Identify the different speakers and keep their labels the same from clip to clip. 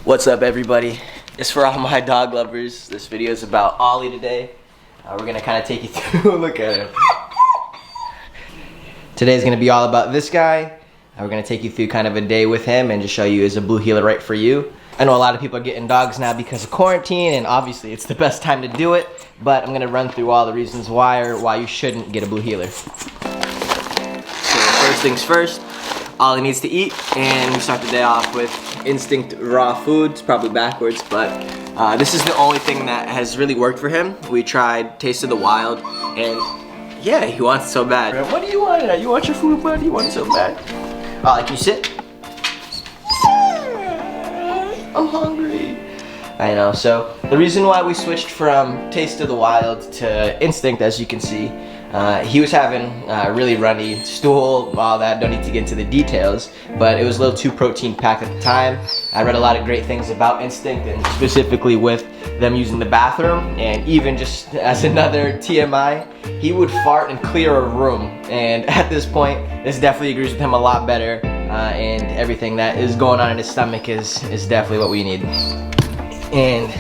Speaker 1: What's up, everybody? It's for all my dog lovers. This video is about Ollie today. We're gonna kind of take you through. Look at him. Today's gonna be all about this guy. We're gonna take you through kind of a day with him and just show you, is a blue heeler right for you? I know a lot of people are getting dogs now because of quarantine, and obviously it's the best time to do it, but I'm gonna run through all the reasons why or why you shouldn't get a blue heeler. So first things first, Ollie needs to eat, and we start the day off with Instinct raw food. It's probably backwards, but this is the only thing that has really worked for him. We tried Taste of the Wild, and yeah, he wants it so bad. What do you want? You want your food, bud? You want it so bad. Ollie, can you sit? I'm hungry. I know, so the reason why we switched from Taste of the Wild to Instinct, as you can see, he was having really runny stool, all that. Don't need to get into the details, but it was a little too protein packed at the time. I read a lot of great things about Instinct, and specifically with them using the bathroom, and even just as another TMI, he would fart and clear a room, and at this point, this definitely agrees with him a lot better, and everything that is going on in his stomach is definitely what we need. And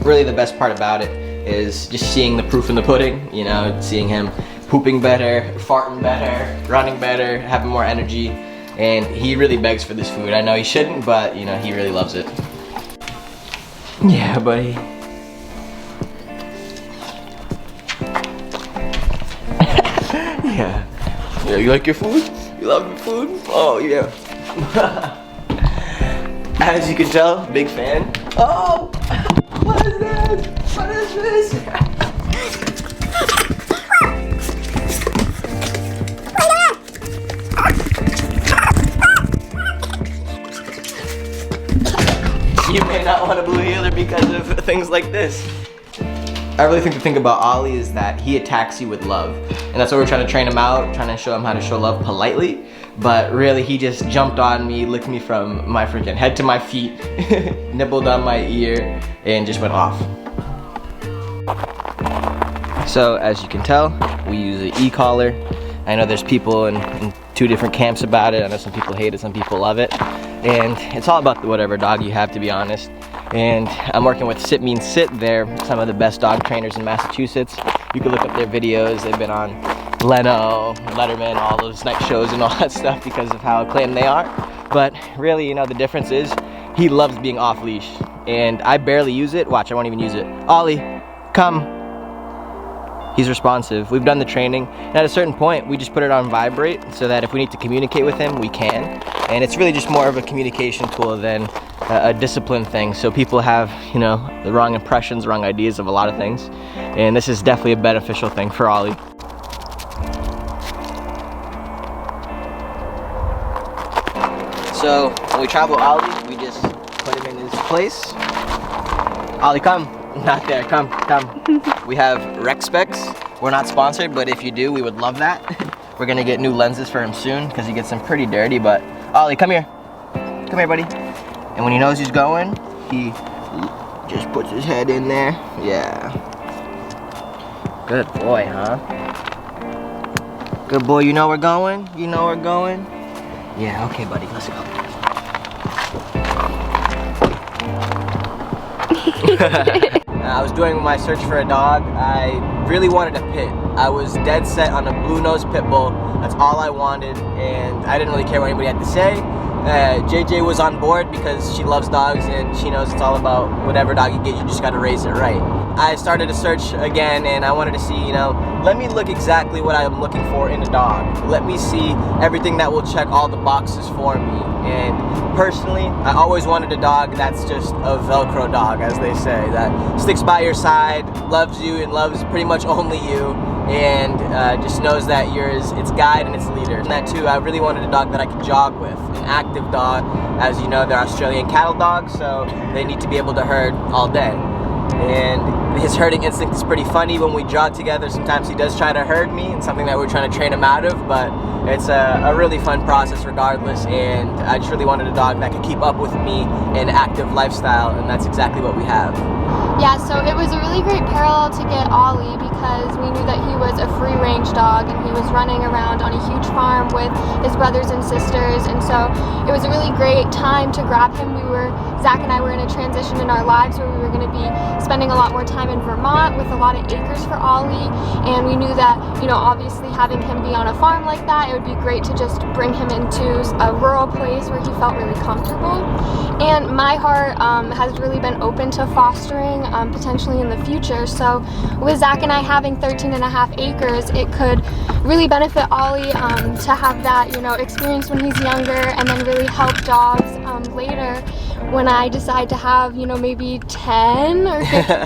Speaker 1: really the best part about it is just seeing the proof in the pudding, you know, seeing him pooping better, farting better, running better, having more energy, and he really begs for this food. I know he shouldn't, but you know, he really loves it. Yeah, buddy. Yeah. Yeah, you like your food? You love your food? Oh, yeah. As you can tell, big fan. Oh! What is this? What is this? You may not want a blue heeler because of things like this. I really think the thing about Ollie is that he attacks you with love. And that's why we're trying to train him out, trying to show him how to show love politely. But really, he just jumped on me, licked me from my freaking head to my feet, nibbled on my ear, and just went off. So, as you can tell, we use an e-collar. I know there's people in two different camps about it. I know some people hate it, some people love it. And it's all about whatever dog you have, to be honest. And I'm working with zpinacv. They're some of the best dog trainers in Massachusetts. You can look up their videos. They've been on Leno, Letterman, all those night shows and all that stuff because of how acclaimed they are. But really, you know, the difference is he loves being off leash, and I barely use it. Watch, I won't even use it. Ollie, come. He's responsive. We've done the training, and at a certain point, we just put it on vibrate so that if we need to communicate with him, we can. And it's really just more of a communication tool than a discipline thing. So people have, you know, the wrong impressions, wrong ideas of a lot of things. And this is definitely a beneficial thing for Ollie. So when we travel Ollie, we just put him in his place. Ollie, come. Not there, come. We have Rec Specs. We're not sponsored, but if you do, we would love that. We're gonna get new lenses for him soon because he gets them pretty dirty, but Ollie, come here. Come here, buddy. And when he knows he's going, he just puts his head in there. Yeah. Good boy, huh? Good boy, you know we're going? You know we're going? Yeah, okay, buddy, let's go. I was doing my search for a dog. I really wanted a pit. I was dead set on a blue nose pit bull. That's all I wanted, and I didn't really care what anybody had to say. JJ was on board because she loves dogs and she knows it's all about whatever dog you get, you just gotta raise it right. I started to search again, and I wanted to see, you know, let me look exactly what I'm looking for in a dog. Let me see everything that will check all the boxes for me. And personally, I always wanted a dog that's just a Velcro dog, as they say, that sticks by your side, loves you, and loves pretty much only you, and just knows that you're its guide and its leader. And that too, I really wanted a dog that I could jog with, an active dog. As you know, they're Australian cattle dogs, so they need to be able to herd all day. And his herding instinct is pretty funny. When we jog together, sometimes he does try to herd me, and something that we're trying to train him out of, but it's a really fun process regardless, and I just really wanted a dog that could keep up with me in an active lifestyle, and that's exactly what we have.
Speaker 2: Yeah, so it was a really great parallel to get Ollie because we knew that he was a free-range dog and he was running around on a huge farm with his brothers and sisters, and so it was a really great time to grab him. Zach and I were in a transition in our lives where we were going to be spending a lot more time in Vermont with a lot of acres for Ollie, and we knew that, you know, obviously having him be on a farm like that, it would be great to just bring him into a rural place where he felt really comfortable. And my heart has really been open to fostering potentially in the future. So with Zach and I having 13.5 acres, it could really benefit Ollie to have that, you know, experience when he's younger, and then really help dogs later when I decide to have, you know, maybe 10 or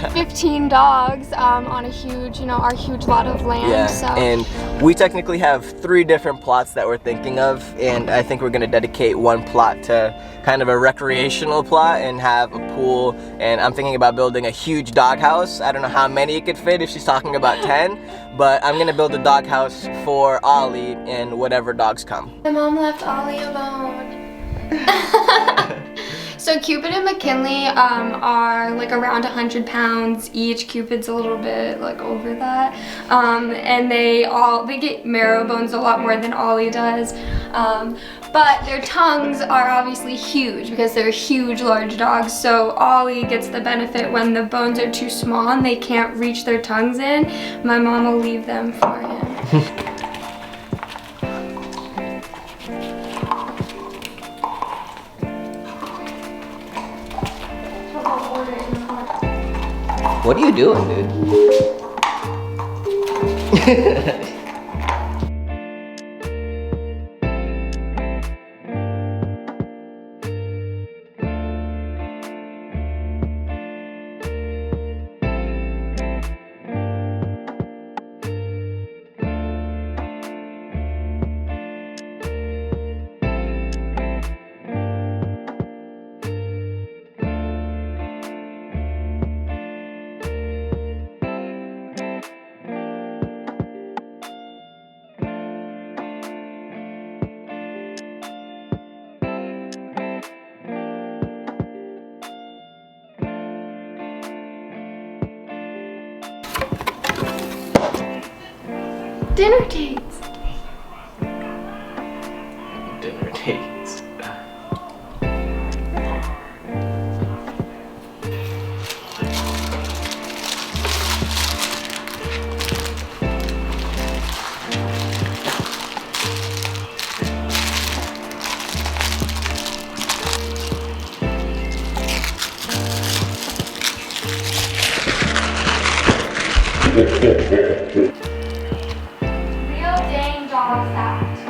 Speaker 2: 15 dogs on a huge, you know, our huge lot of land.
Speaker 1: Yeah,
Speaker 2: so.
Speaker 1: And we technically have 3 different plots that we're thinking of, and I think we're going to dedicate one plot to kind of a recreational plot and have a pool, and I'm thinking about building a huge doghouse. I don't know how many it could fit if she's talking about 10, but I'm going to build a doghouse for Ollie and whatever dogs come.
Speaker 2: My mom left Ollie alone. So Cupid and McKinley are like around 100 pounds each. Cupid's a little bit like over that, and they get marrow bones a lot more than Ollie does, but their tongues are obviously huge because they're huge, large dogs. So Ollie gets the benefit when the bones are too small and they can't reach their tongues in. My mom will leave them for him.
Speaker 1: What are you doing, dude?
Speaker 2: Dinner dates.
Speaker 1: Dinner dates.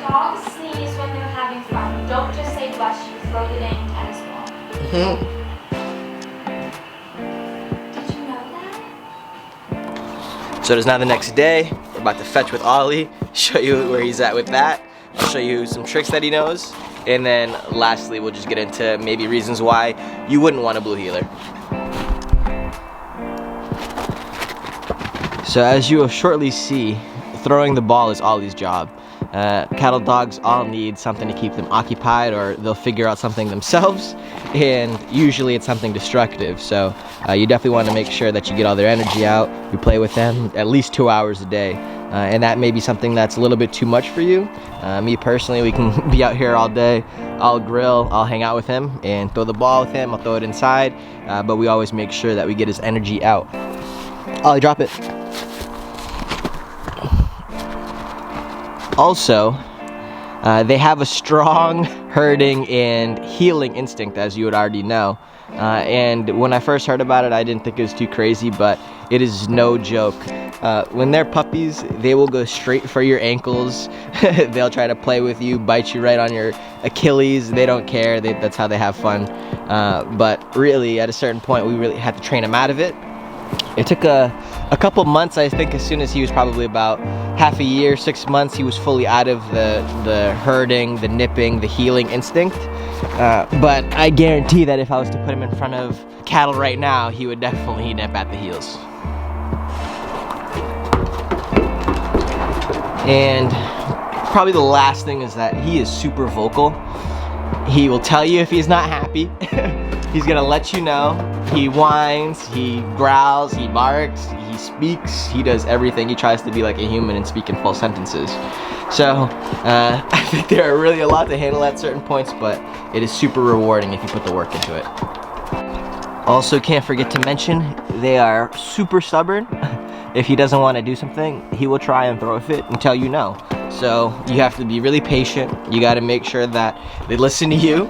Speaker 2: Dogs sneeze when they're having fun. Don't just say bless you, throw the dang tennis ball. Did you know that?
Speaker 1: So it is now the next day. We're about to fetch with Ollie, show you where he's at with that. I'll show you some tricks that he knows. And then lastly, we'll just get into maybe reasons why you wouldn't want a blue heeler. So as you will shortly see, throwing the ball is Ollie's job. Cattle dogs all need something to keep them occupied, or they'll figure out something themselves, and usually it's something destructive. So you definitely want to make sure that you get all their energy out. You play with them at least 2 hours a day, and that may be something that's a little bit too much for you. Me personally, we can be out here all day. I'll grill, I'll hang out with him and throw the ball with him, I'll throw it inside, but we always make sure that we get his energy out. Ollie, drop it. Also, they have a strong herding and healing instinct, as you would already know. And when I first heard about it, I didn't think it was too crazy, but it is no joke. When they're puppies, they will go straight for your ankles. They'll try to play with you, bite you right on your Achilles. They don't care. That's how they have fun. But really, at a certain point, we really had to train them out of it. It took a couple months. I think as soon as he was probably about half a year, 6 months, he was fully out of the herding, the nipping, the healing instinct. But I guarantee that if I was to put him in front of cattle right now, he would definitely nip at the heels. And probably the last thing is that he is super vocal. He will tell you if he's not happy. He's gonna let you know. He whines, he growls, he barks, he speaks, he does everything. He tries to be like a human and speak in full sentences. So, I think there are really a lot to handle at certain points, but it is super rewarding if you put the work into it. Also, can't forget to mention, they are super stubborn. If he doesn't want to do something, he will try and throw a fit until you know. So, you have to be really patient. You gotta make sure that they listen to you,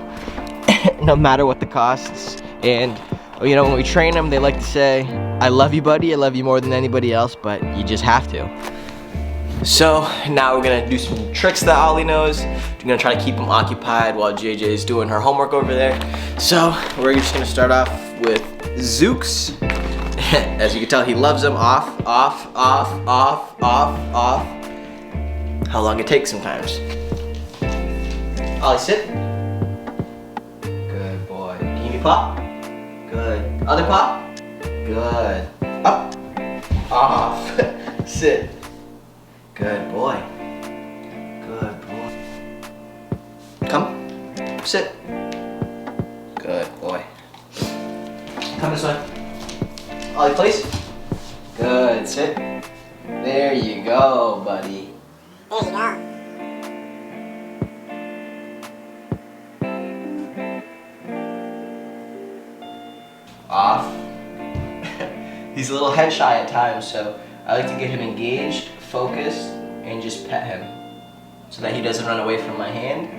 Speaker 1: no matter what the costs. And, you know, when we train them, they like to say, I love you, buddy, I love you more than anybody else, but you just have to. So now we're gonna do some tricks that Ollie knows. We're gonna try to keep him occupied while JJ is doing her homework over there. So we're just gonna start off with Zooks. As you can tell, he loves them. Off, off, off, off, off, off. How long it takes sometimes. Ollie, sit. Good boy. Can you give me pop? Good. Other pop? Good. Up. Off. Sit. Good boy. Good boy. Come. Sit. Good boy. Come this way. Ollie, please. Good. Sit. There you go, buddy.
Speaker 3: There you go.
Speaker 1: Off. He's a little head shy at times, so I like to get him engaged, focused, and just pet him so that he doesn't run away from my hand,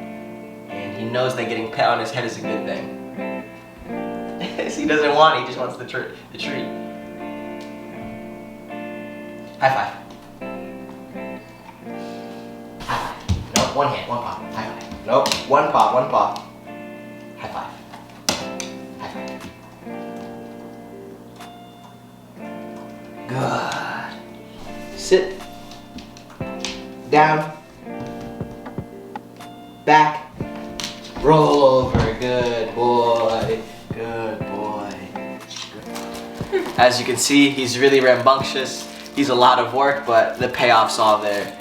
Speaker 1: and he knows that getting pet on his head is a good thing. He doesn't want it, he just wants the treat. High five. High five. Nope, one hand, one paw. High five. Nope, one paw, one paw. High five. High five. Good. Sit. Down. Back. Roll over. Good boy. Good boy. As you can see, he's really rambunctious. He's a lot of work, but the payoff's all there.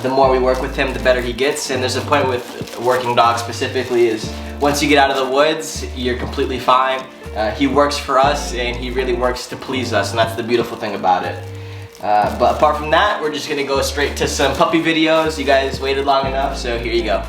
Speaker 1: The more we work with him, the better he gets. And there's a point with working dogs specifically is once you get out of the woods, you're completely fine. He works for us, and he really works to please us, and that's the beautiful thing about it. But apart from that, we're just gonna go straight to some puppy videos. You guys waited long enough, so here you go.